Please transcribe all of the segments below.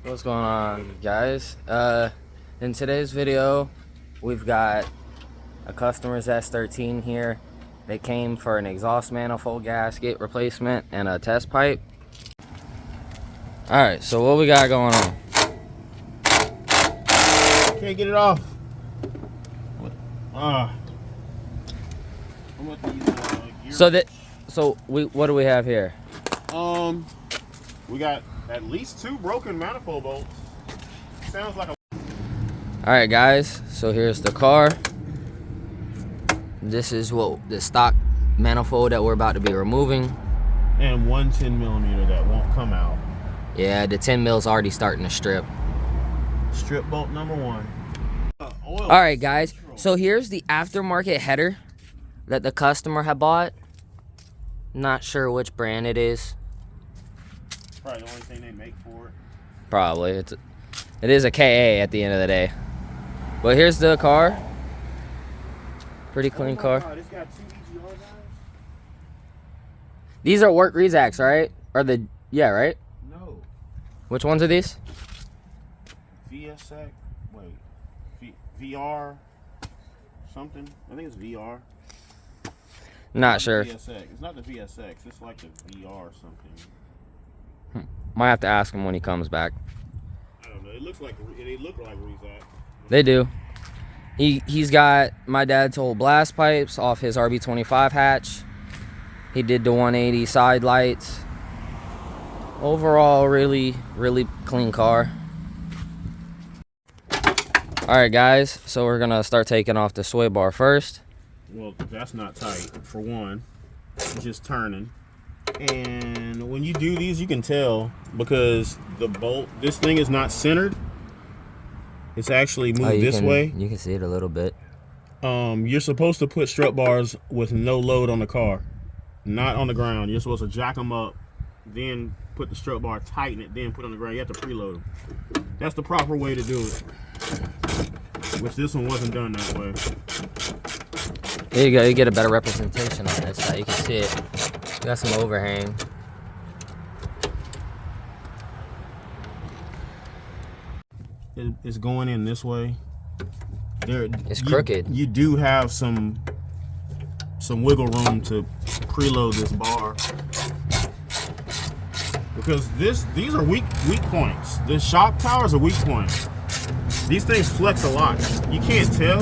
What's going on, guys? In today's video, we've got a customer's S13 here. They came for an exhaust manifold gasket replacement and a test pipe. Alright, so what we got going on? Can't get it off. I'm about to use gear. What do we have here? We got at least 2 broken manifold bolts. Sounds like a. Alright, guys, so here's the car. This is the stock manifold that we're about to be removing. And 110mm that won't come out. Yeah, the 10 mil's already starting to strip. Strip bolt number 1. Alright, guys, so here's the aftermarket header that the customer had bought. Not sure which brand it is. Probably the only thing they make for it. Probably. It is a KA at the end of the day. But here's the car. Pretty clean car. God, it's got 2 EGR guys? These are work Reassembly, right? Yeah, right? No. Which ones are these? VSX. Wait. VR. Something. I think it's VR. Not sure. VSX. It's not the VSX. It's like the VR something. Might have to ask him when he comes back. I don't know. It looks like they look like Reassembly. They do. He's got my dad's old blast pipes off his RB25 hatch. He did the 180 side lights. Overall, really, really clean car. Alright, guys, so we're gonna start taking off the sway bar first. Well, that's not tight, for one. It's just turning. And when you do these, you can tell because the bolt, this thing is not centered. It's actually moved this way. You can see it a little bit. You're supposed to put strut bars with no load on the car, not on the ground. You're supposed to jack them up, then put the strut bar, tighten it, then put it on the ground. You have to preload them. That's the proper way to do it. Which this one wasn't done that way. There you go. You get a better representation on this side. You can see it. Got some overhang. It's going in this way. It's crooked. You do have some wiggle room to preload this bar because these are weak points. The shock towers are weak points. These things flex a lot. You can't tell,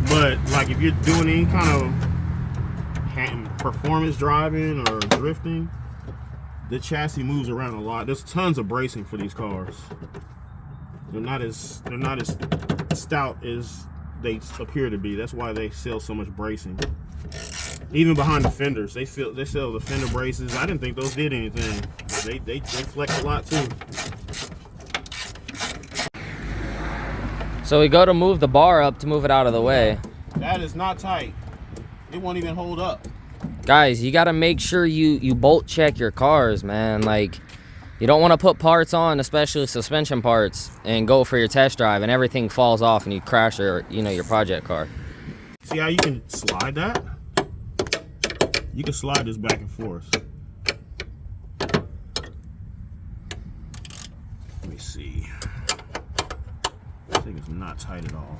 but like if you're doing any kind of performance driving or drifting, the chassis moves around a lot. There's tons of bracing for these cars. They're not as stout as they appear to be. That's why they sell so much bracing. Even behind the fenders, they sell the fender braces. I didn't think those did anything. They flex a lot too. So we go to move the bar up to move it out of the way. That is not tight. It won't even hold up. Guys, you got to make sure you bolt check your cars, man. Like, you don't want to put parts on, especially suspension parts, and go for your test drive and everything falls off and you crash your project car. See how you can slide that? You can slide this back and forth. Let me see. I think it's not tight at all.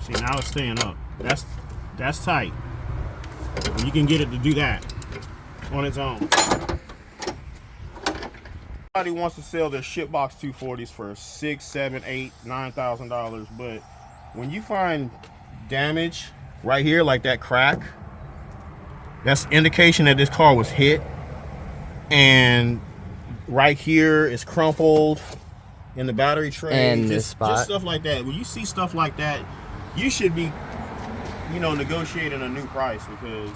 See, now it's staying up. That's tight. And you can get it to do that on its own. Somebody wants to sell their shitbox 240s for $6,000, $7,000, $8,000, $9,000, but when you find damage right here, like that crack, that's indication that this car was hit. And right here is crumpled in the battery tray, and this spot. Just stuff like that. When you see stuff like that, you should be, negotiating a new price because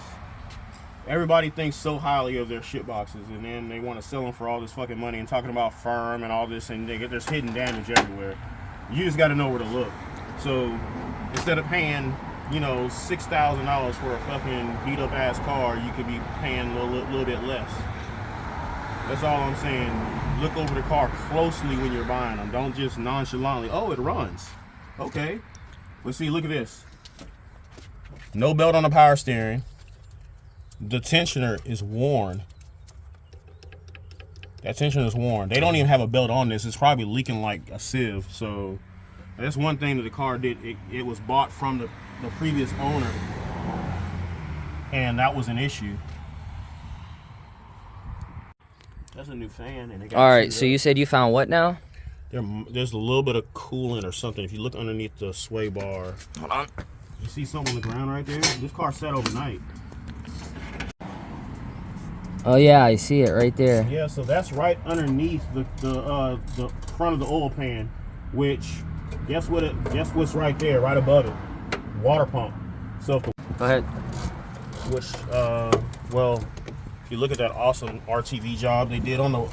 everybody thinks so highly of their shit boxes, and then they want to sell them for all this fucking money and talking about firm and all this, and there's hidden damage everywhere. You just got to know where to look. So instead of paying, $6,000 for a fucking beat up ass car, you could be paying a little bit less. That's all I'm saying. Look over the car closely when you're buying them. Don't just nonchalantly, oh, it runs. Okay. Let's see, look at this. No belt on the power steering. The tensioner is worn. That tension is worn. They don't even have a belt on this. It's probably leaking like a sieve. So that's one thing that the car did. It was bought from the previous owner, and that was an issue. That's a new fan. And all right, so you said you found what now? There's a little bit of coolant or something. If you look underneath the sway bar, Hold on. you see something on the ground right there? This car sat overnight. Oh yeah, I see it right there. Yeah, so that's right underneath the front of the oil pan, which guess what's right there, right above it? Water pump. So if the, Go ahead. which well, if you look at that awesome RTV job they did on the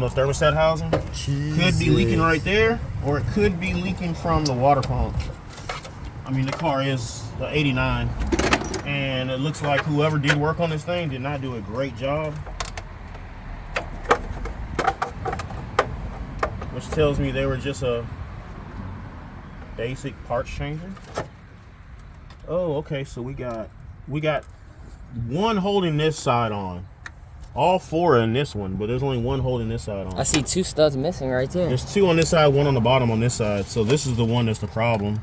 thermostat housing, could be leaking right there, or it could be leaking from the water pump. I mean, the car is the 89, and it looks like whoever did work on this thing did not do a great job, which tells me they were just a basic parts changer. Oh, okay, so we got one holding this side on. All four in this one, but there's only one holding this side on. I see 2 studs missing right there. There's 2 on this side, 1 on the bottom on this side. So this is the one that's the problem.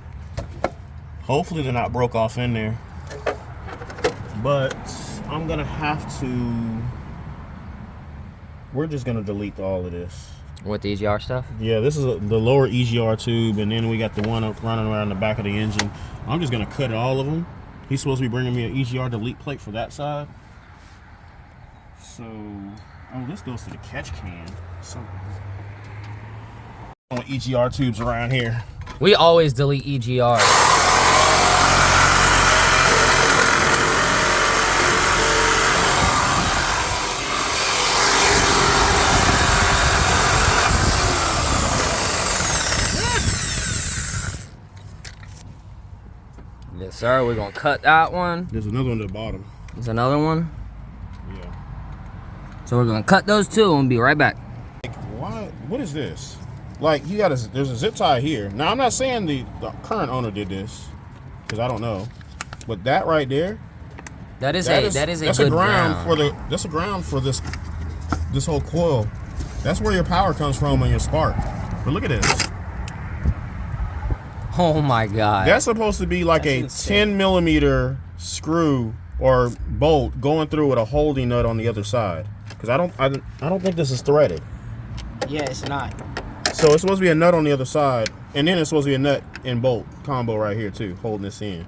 Hopefully they're not broke off in there. But I'm gonna have to, we're just gonna delete all of this. With the EGR stuff? Yeah, this is the lower EGR tube, and then we got the one up running around the back of the engine. I'm just gonna cut all of them. He's supposed to be bringing me an EGR delete plate for that side. So, oh, this goes to the catch can. So, EGR tubes around here. We always delete EGR. Yes, sir. We're gonna cut that one. There's another one at the bottom. There's another one. Yeah. So we're gonna cut those 2 and we'll be right back. Like, why? What is this? Like, there's a zip tie here. Now, I'm not saying the current owner did this, because I don't know. But that right there, That's a good ground. That's a ground for this whole coil. That's where your power comes from on your spark. But look at this. Oh my God. That's supposed to be like a 10 millimeter screw or bolt going through with a holding nut on the other side. Because I don't think this is threaded. Yeah, it's not. So it's supposed to be a nut on the other side, and then it's supposed to be a nut and bolt combo right here too, holding this in.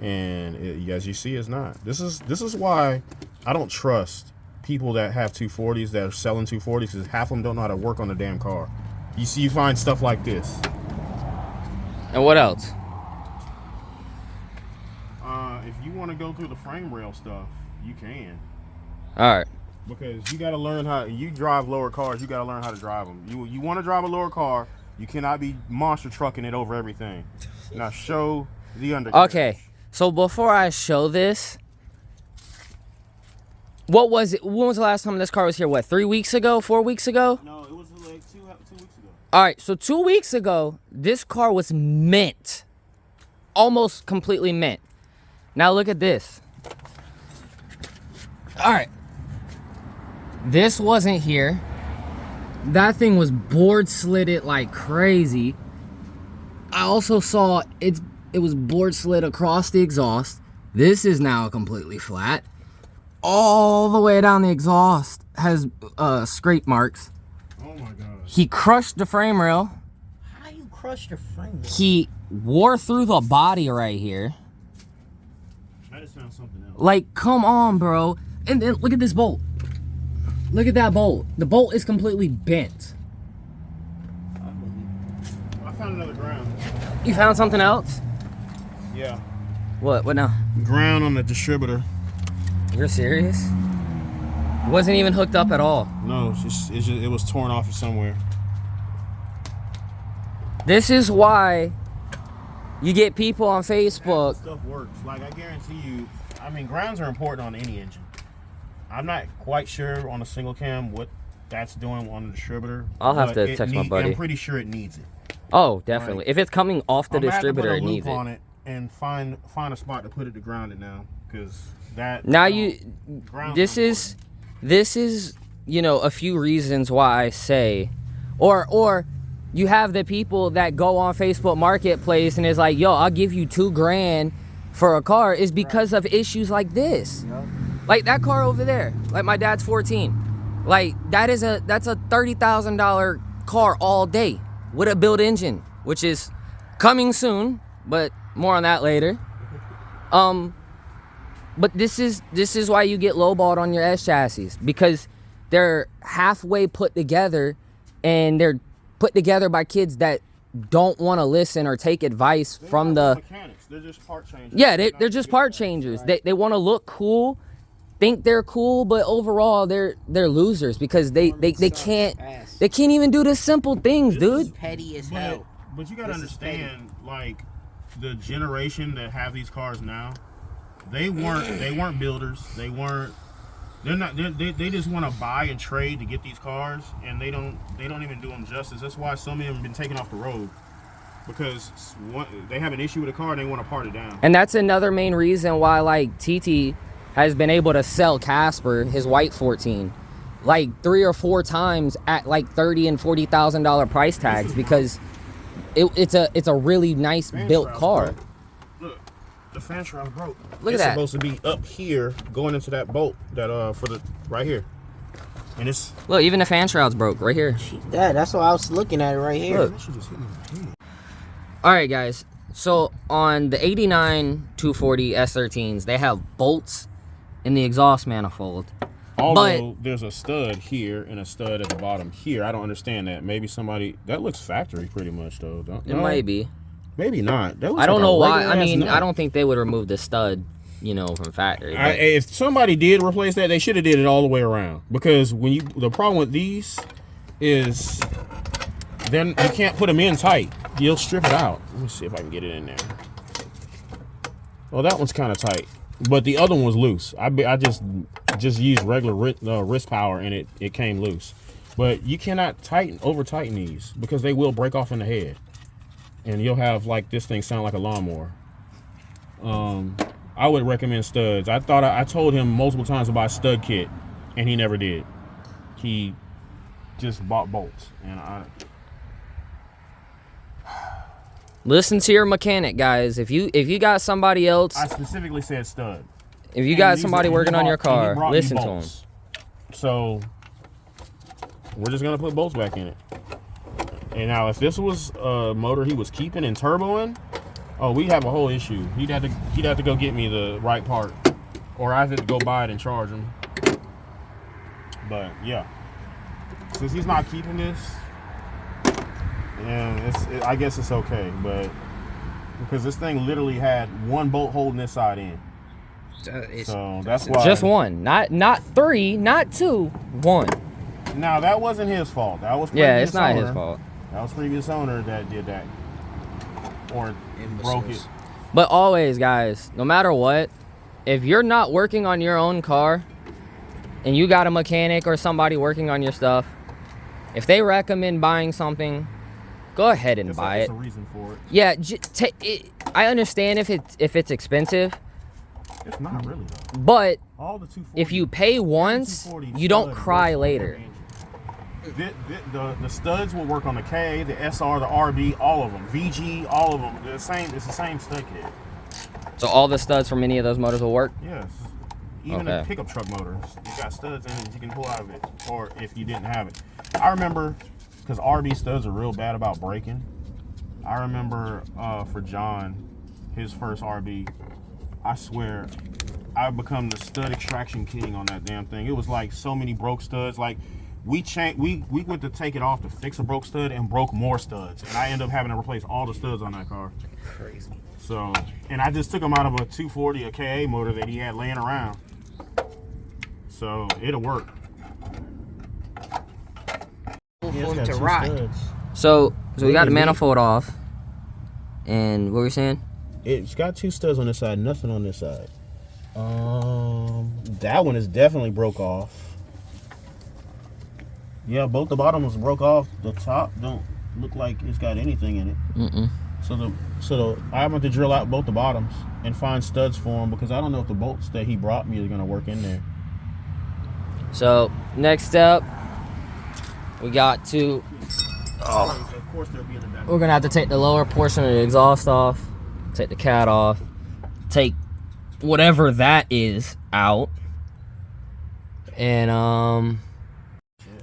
And as you see, it's not. This is why I don't trust people that have 240s that are selling 240s, because half of them don't know how to work on the damn car. You find stuff like this. And what else? If you want to go through the frame rail stuff, you can. All right. Because you got to learn how. You drive lower cars, you got to learn how to drive them. You want to drive a lower car, you cannot be monster trucking it over everything. Now show the undercarriage. Okay. So before I show this, what was it? When was the last time this car was here? What, 3 weeks ago? 4 weeks ago? No, it was like two weeks ago. All right. So 2 weeks ago, this car was mint, almost completely mint. Now look at this. All right. This wasn't here. That thing was board slitted like crazy. I also saw it was board slid across the exhaust. This is now completely flat. All the way down the exhaust has scrape marks. Oh my god. He crushed the frame rail. How you crush your frame rail? He wore through the body right here. I just found something else. Like, come on, bro. And then look at this bolt. Look at that bolt. The bolt is completely bent. I found another ground. You found something else? Yeah. What? What now? Ground on the distributor. You're serious? It wasn't even hooked up at all. No, it was torn off somewhere. This is why you get people on Facebook. Stuff works. Like, I guarantee you, I mean, grounds are important on any engine. I'm not quite sure on a single cam what that's doing on the distributor. I'll have to text my buddy. I'm pretty sure it needs it. Oh, definitely. If it's coming off the distributor, it needs it. it. On it and find a spot to put it to ground it now, because that. Now you. ground This is you know, a few reasons why I say, or you have the people that go on Facebook Marketplace and is like, yo, I'll give you $2,000 for a car, is because of issues like this. Yep. Like that car over there, like my dad's 14. Like that's a $30,000 car all day with a built engine, which is coming soon, but more on that later. But this is why you get lowballed on your S chassis, because they're halfway put together, and they're put together by kids that don't want to listen or take advice from the mechanics. They're just part changers. Yeah, they're just part changers. Right. They want to look cool, think they're cool, but overall they're losers, because they can't even do the simple things, dude. Petty as hell. But you gotta understand, like, the generation that have these cars now, they weren't builders. They just want to buy and trade to get these cars, and they don't even do them justice. That's why so many of them have been taken off the road, because they have an issue with a car and they want to part it down. And that's another main reason why, like, TT has been able to sell Casper, his white 14, like 3 or 4 times at like $30,000 and $40,000 price tags, because it's a really nice built car. Look, the fan shroud broke. Look at that. It's supposed to be up here, going into that bolt that for the right here, and it's look, even the fan shroud's broke right here. That's why I was looking at it right here. Look. All right, guys. So on the 89 240 S13s, they have bolts in the exhaust manifold. Although there's a stud here and a stud at the bottom here. I don't understand that. Maybe somebody that looks factory pretty much though. It might be. Maybe not. I don't know why. I mean, I don't think they would remove the stud, you know, from factory. If somebody did replace that, they should have did it all the way around. Because the problem with these is then you can't put them in tight. You'll strip it out. Let me see if I can get it in there. Well, that one's kind of tight, but the other one was loose. I just used regular wrist power and it came loose. But you cannot over tighten these, because they will break off in the head, and you'll have like this thing sound like a lawnmower. I would recommend studs. I told him multiple times to buy a stud kit, and he never did. He just bought bolts, and listen to your mechanic, guys. If you got somebody else, I specifically said stud. If you got somebody working on your car, listen to them. So we're just gonna put bolts back in it. And now, if this was a motor he was keeping and turboing, oh, we have a whole issue. He'd have to go get me the right part, or I have to go buy it and charge him. But yeah, since he's not keeping this, and I guess it's okay. But because this thing literally had one bolt holding this side in. So that's why. Just one, not 3, not 2, 1. Now that wasn't his fault. That was it's not his fault. That was previous owner that did that, or broke it. But always, guys, no matter what, if you're not working on your own car, and you got a mechanic or somebody working on your stuff, if they recommend buying something, go ahead and buy it. There's a reason for it. Yeah, I understand if it's expensive. It's not really though. But all the if you pay once, you don't cry later. The studs will work on the K, the SR, the RB, all of them. VG, all of them. It's the same stud kit. So all the studs from any of those motors will work? Yes. Even the pickup truck motors, you got studs in it that you can pull out of it, or if you didn't have it. I remember, because RB studs are real bad about breaking. I remember for John, his first RB, I swear, I've become the stud extraction king on that damn thing. It was like so many broke studs. Like we went to take it off to fix a broke stud and broke more studs, and I ended up having to replace all the studs on that car. Crazy. So, and I just took him out of a 240, a KA motor that he had laying around. So it'll work. To ride. So we got the manifold off, and what were you saying? It's got 2 studs on this side, nothing on this side. That one is definitely broke off. Yeah, both the bottoms broke off. The top don't look like it's got anything in it. So I'm going to drill out both the bottoms and find studs for them, because I don't know if the bolts that he brought me are going to work in there. So next step, we got to. Of course, there'll be in the back. We're gonna have to take the lower portion of the exhaust off, take the cat off, take whatever that is out, and all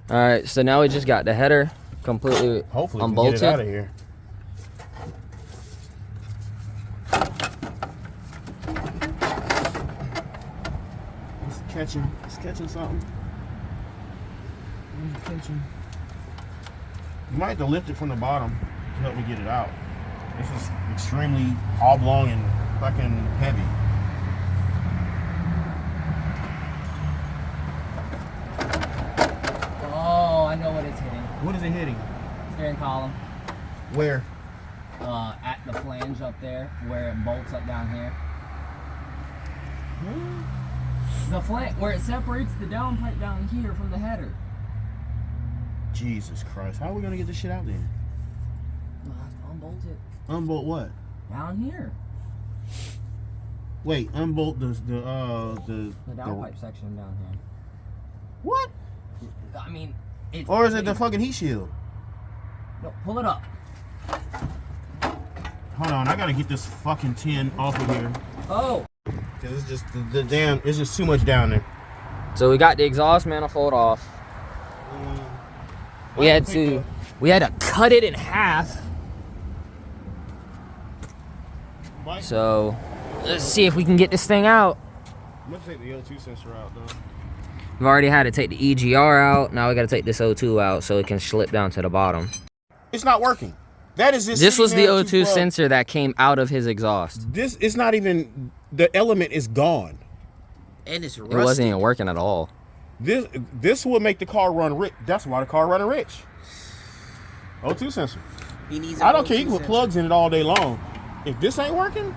right. So now we just got the header completely Hopefully unbolted. We can get it out of here. It's catching something. It's catching. You might have to lift it from the bottom to help me get it out. This is extremely oblong and fucking heavy. Oh, I know what it's hitting. What is it hitting? Steering column. Where? At the flange up there, where it bolts up down here. The flange, where it separates the downpipe down here from the header. Jesus Christ. How are we going to get this shit out then? We'll have to unbolt it. Unbolt what? Down here. Wait, unbolt the downpipe section down here. What? I mean, it's... Or is it the fucking heat shield? No, pull it up. Hold on, I got to get this fucking tin off of here. Oh. Because it's just, the damn, it's just too much down there. So we got the exhaust manifold off. We had to cut it in half. So let's see if we can get this thing out. I'm gonna take the O2 sensor out though. We've already had to take the EGR out. Now we got to take this O2 out so it can slip down to the bottom. It's not working. That is just. This was the O2 sensor that came out of his exhaust. This is not even, the element is gone. And it's rusty. It wasn't even working at all. This will make the car run rich. That's why the car running rich. O2 sensor. He needs I don't care. You can put plugs in it all day long. If this ain't working,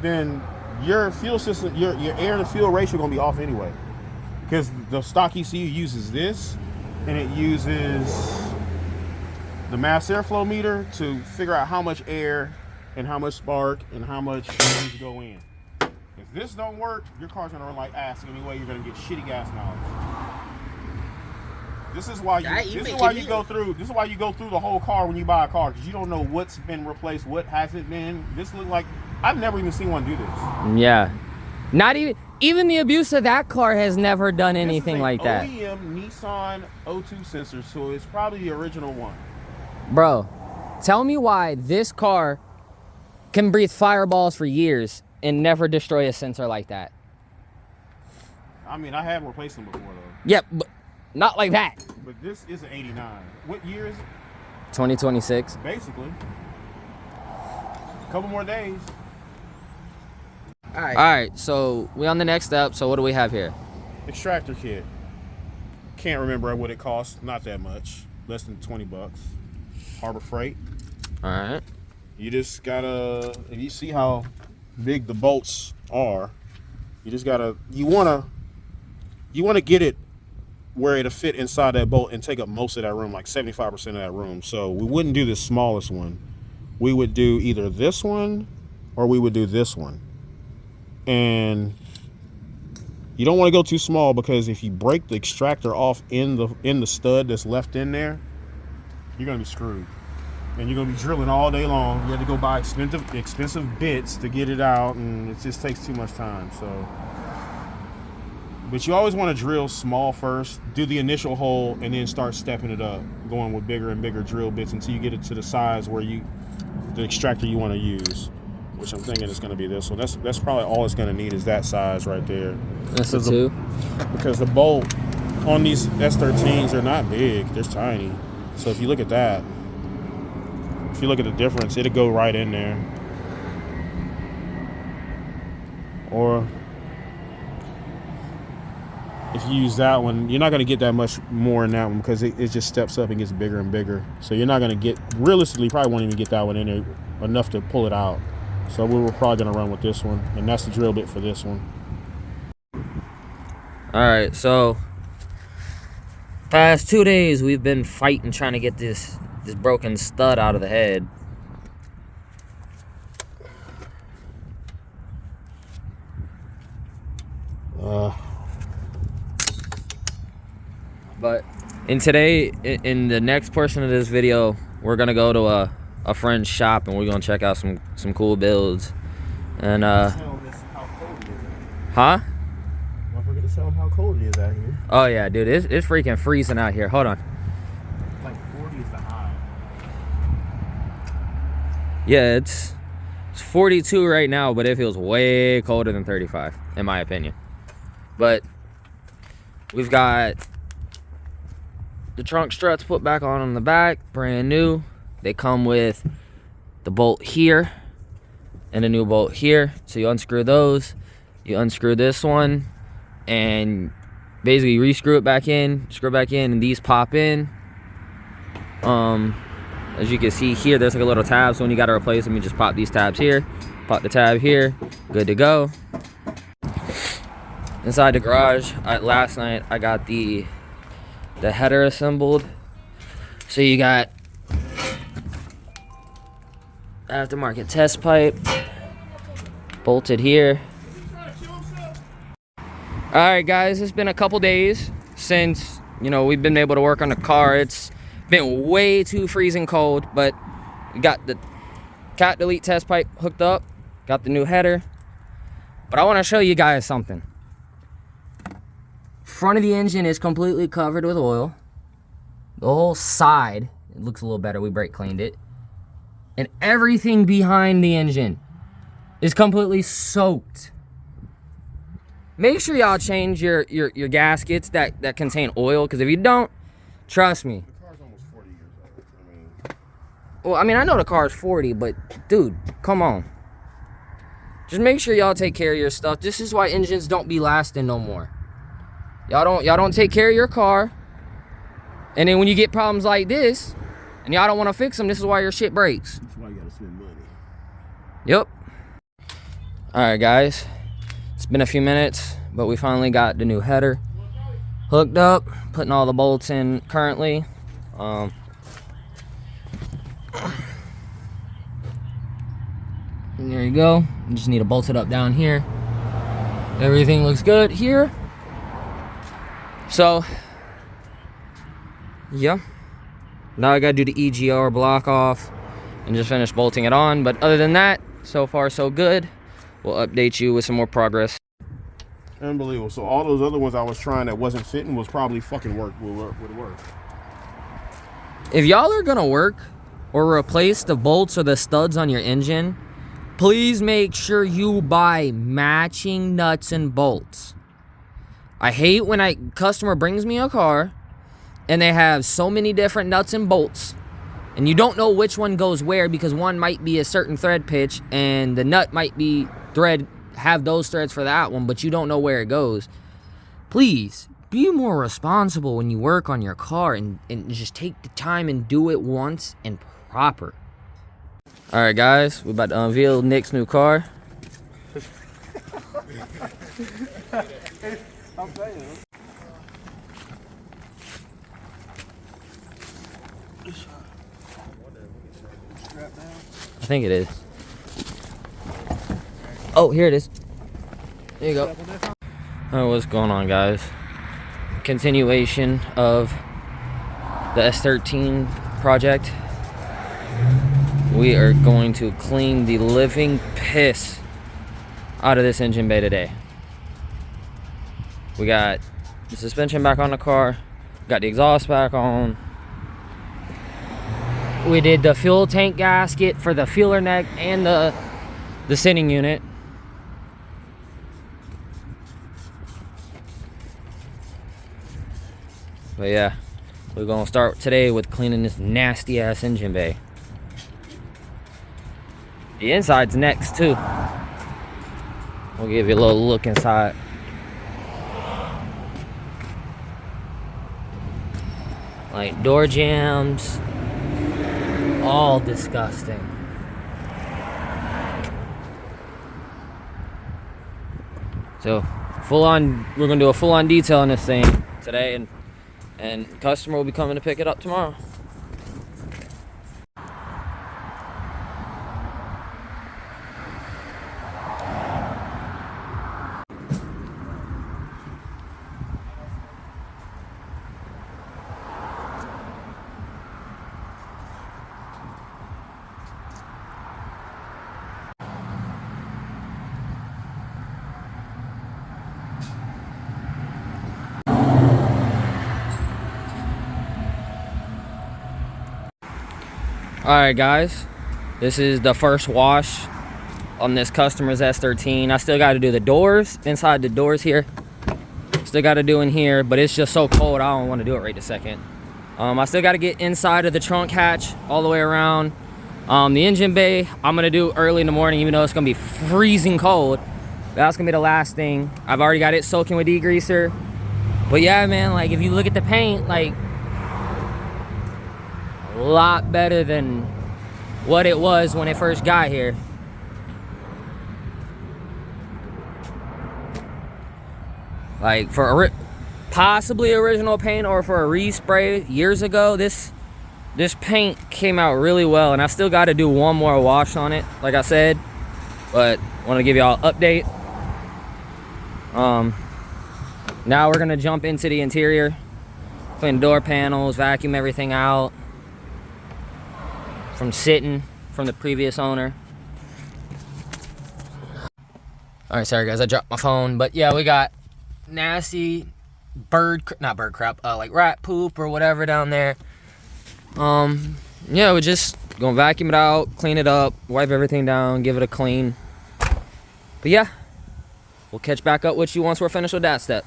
then your fuel system, your air to fuel ratio gonna be off anyway. Because the stock ECU uses this, and it uses the mass airflow meter to figure out how much air and how much spark and how much needs to go in. If this don't work, your car's gonna run like ass anyway. You're gonna get shitty gas mileage. This is why you go through the whole car when you buy a car, because you don't know what's been replaced, what hasn't been. This look like, I've never even seen one do this. Yeah. Not even the abuse of that car has never done anything like that. OEM Nissan O2 sensor, so it's probably the original one. Bro, tell me why this car can breathe fireballs for years and never destroy a sensor like that. I mean, I have replaced them before though. Yep, but not like that. But this is an 89. What year is it? 2026. Basically. A couple more days. All right, so we on the next step. So what do we have here? Extractor kit. Can't remember what it costs. Not that much. Less than 20 bucks. Harbor Freight. All right. You just gotta, if you see how big the bolts are, you just gotta, you wanna get it where it'll fit inside that bolt and take up most of that room, like 75% of that room. So we wouldn't do the smallest one. We would do either this one or we would do this one. And you don't want to go too small, because if you break the extractor off in the stud that's left in there, you're gonna be screwed. And you're gonna be drilling all day long. You have to go buy expensive bits to get it out, and it just takes too much time. So, but you always want to drill small first, do the initial hole, and then start stepping it up, going with bigger and bigger drill bits until you get it to the size where the extractor you want to use, which I'm thinking is going to be this one. That's probably all it's going to need, is that size right there. That's the two. Because the bolt on these S13s, they're not big, they're tiny. So if you look at that, if you look at the difference, it'll go right in there. Or if you use that one, you're not going to get that much more in that one, because it just steps up and gets bigger and bigger. So you're not going to get, realistically, probably won't even get that one in there enough to pull it out. So we were probably going to run with this one, and that's the drill bit for this one. All right, so past 2 days we've been fighting trying to get this broken stud out of the head. But in the next portion of this video, we're gonna go to a friend's shop and we're gonna check out some cool builds. And Tell them how cold it is. huh? Don't forget to tell them how cold it is out here. Oh yeah, dude, it's freaking freezing out here. Hold on. Like 40 is the high. Yeah, it's 42 right now, but it feels way colder than 35, in my opinion. But we've got the trunk struts put back on the back, brand new. They come with the bolt here and a new bolt here. So you unscrew those, you unscrew this one, and basically re-screw it back in, screw it back in, and these pop in. As you can see here, there's like a little tab, so when you gotta replace them, you just pop these tabs here, pop the tab here, good to go. Inside the garage, last night I got the header assembled. So you got aftermarket test pipe bolted here. All right, guys, it's been a couple days since, you know, we've been able to work on the car. It's been way too freezing cold, but we got the cat delete test pipe hooked up, got the new header. But I want to show you guys something. Front of the engine is completely covered with oil. The whole side, it looks a little better, we brake cleaned it. And everything behind the engine is completely soaked. Make sure y'all change your gaskets that contain oil, because if you don't, trust me. The car's almost 40 years old. Well, I mean, I know the car is 40, but dude, come on. Just make sure y'all take care of your stuff. This is why engines don't be lasting no more. Y'all don't take care of your car. And then when you get problems like this, and y'all don't want to fix them, this is why your shit breaks. That's why you gotta spend money. Yep. All right, guys. It's been a few minutes, but we finally got the new header hooked up, putting all the bolts in currently. And there you go. You just need to bolt it up down here. Everything looks good here. So, yeah. Now I gotta do the EGR block off and just finish bolting it on. But other than that, so far so good. We'll update you with some more progress. Unbelievable. So all those other ones I was trying that wasn't fitting was probably fucking would work. If y'all are gonna work or replace the bolts or the studs on your engine, please make sure you buy matching nuts and bolts. I hate when a customer brings me a car and they have so many different nuts and bolts and you don't know which one goes where, because one might be a certain thread pitch and the nut might be have those threads for that one, but you don't know where it goes. Please be more responsible when you work on your car and just take the time and do it once and proper. All right, guys, we're about to unveil Nick's new car. I'm saying. I think it is. Oh, here it is. There you go. All right, what's going on, guys? Continuation of the S13 project. We are going to clean the living piss out of this engine bay today. We got the suspension back on the car, got the exhaust back on. We did the fuel tank gasket for the feeler neck and the sending unit. But yeah, we're gonna start today with cleaning this nasty ass engine bay. The inside's next too. We'll give you a little look inside. Like door jams, all disgusting. So we're gonna do a full-on detail on this thing today, and customer will be coming to pick it up tomorrow. All right, guys, this is the first wash on this customer's S13. I still got to do the doors, inside the doors here. Still got to do in here, but it's just so cold, I don't want to do it right this second. I still got to get inside of the trunk hatch all the way around. The engine bay, I'm going to do early in the morning, even though it's going to be freezing cold. That's going to be the last thing. I've already got it soaking with degreaser. But yeah, man, like if you look at the paint, like a lot better than what it was when it first got here. Like for possibly original paint or for a respray years ago, this paint came out really well, and I still got to do one more wash on it, like I said. But I want to give y'all an update. Now we're gonna jump into the interior, clean the door panels, vacuum everything out from sitting from the previous owner. All right, sorry guys, I dropped my phone, but yeah, we got nasty not bird crap, like rat poop or whatever down there. Yeah, we're just gonna vacuum it out, clean it up, wipe everything down, give it a clean. But yeah, we'll catch back up with you once we're finished with that step.